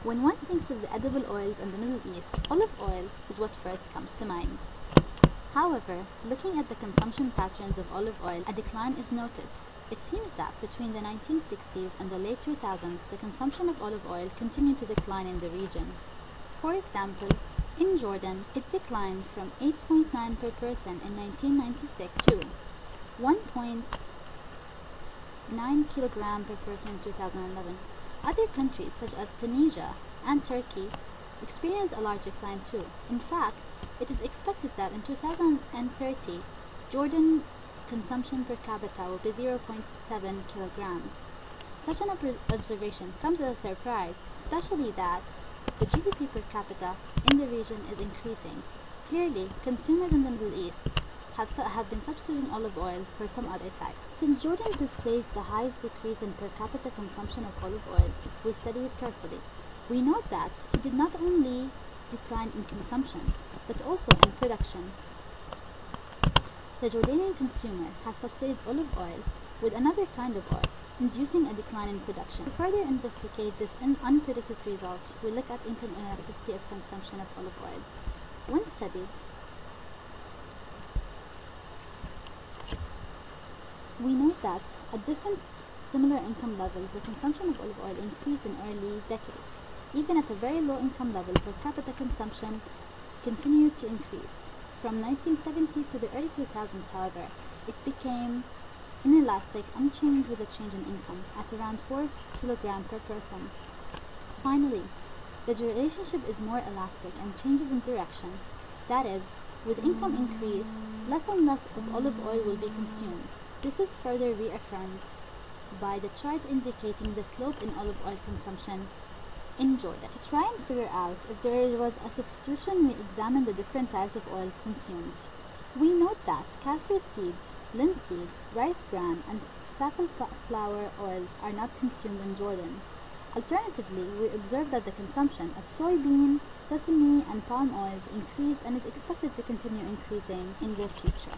When one thinks of the edible oils in the Middle East, olive oil is what first comes to mind. However, looking at the consumption patterns of olive oil, a decline is noted. It seems that between the 1960s and the late 2000s, the consumption of olive oil continued to decline in the region. For example, in Jordan, it declined from 8.9 per person in 1996 to 1.9 kilogram per person in 2011. Other countries such as Tunisia and Turkey experienced a large decline too. In fact, it is expected that in 2030, Jordan consumption per capita will be 0.7 kilograms. Such an observation comes as a surprise, especially that the GDP per capita in the region is increasing. Clearly, consumers in the Middle East have been substituting olive oil for some other type. Since Jordan displays the highest decrease in per capita consumption of olive oil, we study it carefully. We note that it did not only decline in consumption, but also in production. The Jordanian consumer has substituted olive oil with another kind of oil, inducing a decline in production. To further investigate this unpredicted result, we look at income elasticity of consumption of olive oil. When studied, we note that at different similar income levels, the consumption of olive oil increased in early decades. Even at a very low income level, per capita consumption continued to increase. From 1970s to the early 2000s, however, it became inelastic, unchanged with a change in income, at around 4 kilograms per person. Finally, the relationship is more elastic and changes in direction. That is, with income increase, less and less of olive oil will be consumed. This is further reaffirmed by the chart indicating the slope in olive oil consumption in Jordan. To try and figure out if there was a substitution, we examined the different types of oils consumed. We note that castor seed, linseed, rice bran, and safflower oils are not consumed in Jordan. Alternatively, we observe that the consumption of soybean, sesame, and palm oils increased and is expected to continue increasing in the future.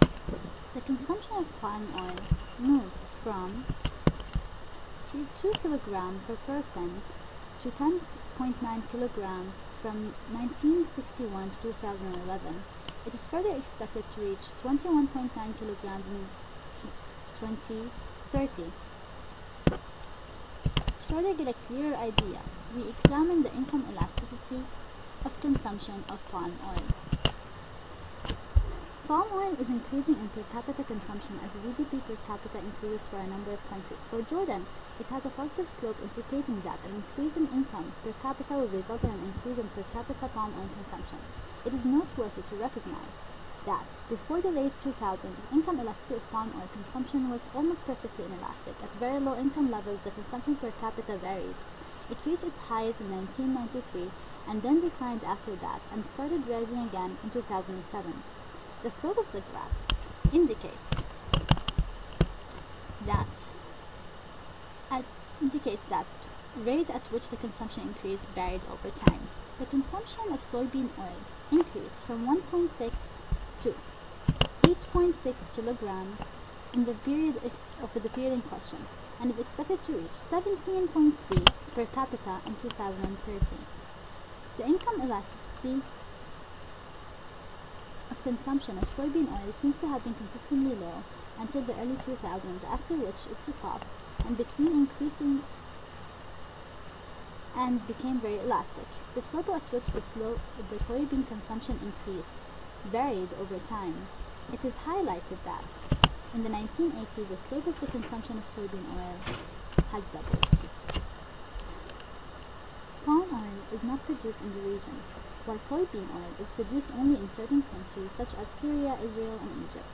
The consumption of palm oil moved from 2 kilograms per person to 10.9 kilograms from 1961 to 2011. It is further expected to reach 21.9 kilograms in 2030. To further get a clearer idea, we examine the income elasticity of consumption of palm oil. Palm oil is increasing in per capita consumption as GDP per capita increases for a number of countries. For Jordan, it has a positive slope indicating that an increase in income per capita will result in an increase in per capita palm oil consumption. It is noteworthy to recognize that before the late 2000s, income elasticity of palm oil consumption was almost perfectly inelastic. At very low income levels, the consumption per capita varied. It reached its highest in 1993 and then declined after that and started rising again in 2007. The slope of the graph indicates that rate at which the consumption increased varied over time. The consumption of soybean oil increased from 1.6 to 8.6 kilograms in the period in question, and is expected to reach 17.3 per capita in 2030. The income elasticity of consumption of soybean oil seems to have been consistently low until the early 2000s, after which it took off and became very elastic. The slope at which the soybean consumption increased varied over time. It is highlighted that in the 1980s, the slope of the consumption of soybean oil has doubled. Palm oil is not produced in the region, while soybean oil is produced only in certain countries such as Syria, Israel, and Egypt.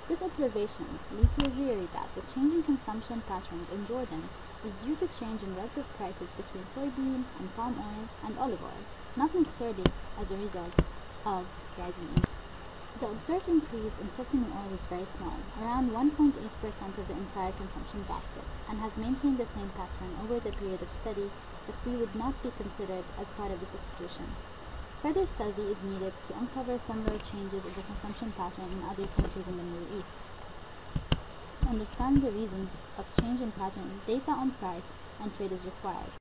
This observation leads to the theory that the change in consumption patterns in Jordan is due to change in relative prices between soybean and palm oil and olive oil, not necessarily as a result of rising income. The observed increase in sesame oil is very small, around 1.8% of the entire consumption basket, and has maintained the same pattern over the period of study that we would not be considered as part of the substitution. Further study is needed to uncover similar changes in the consumption pattern in other countries in the Middle East. To understand the reasons of change in pattern, data on price and trade is required.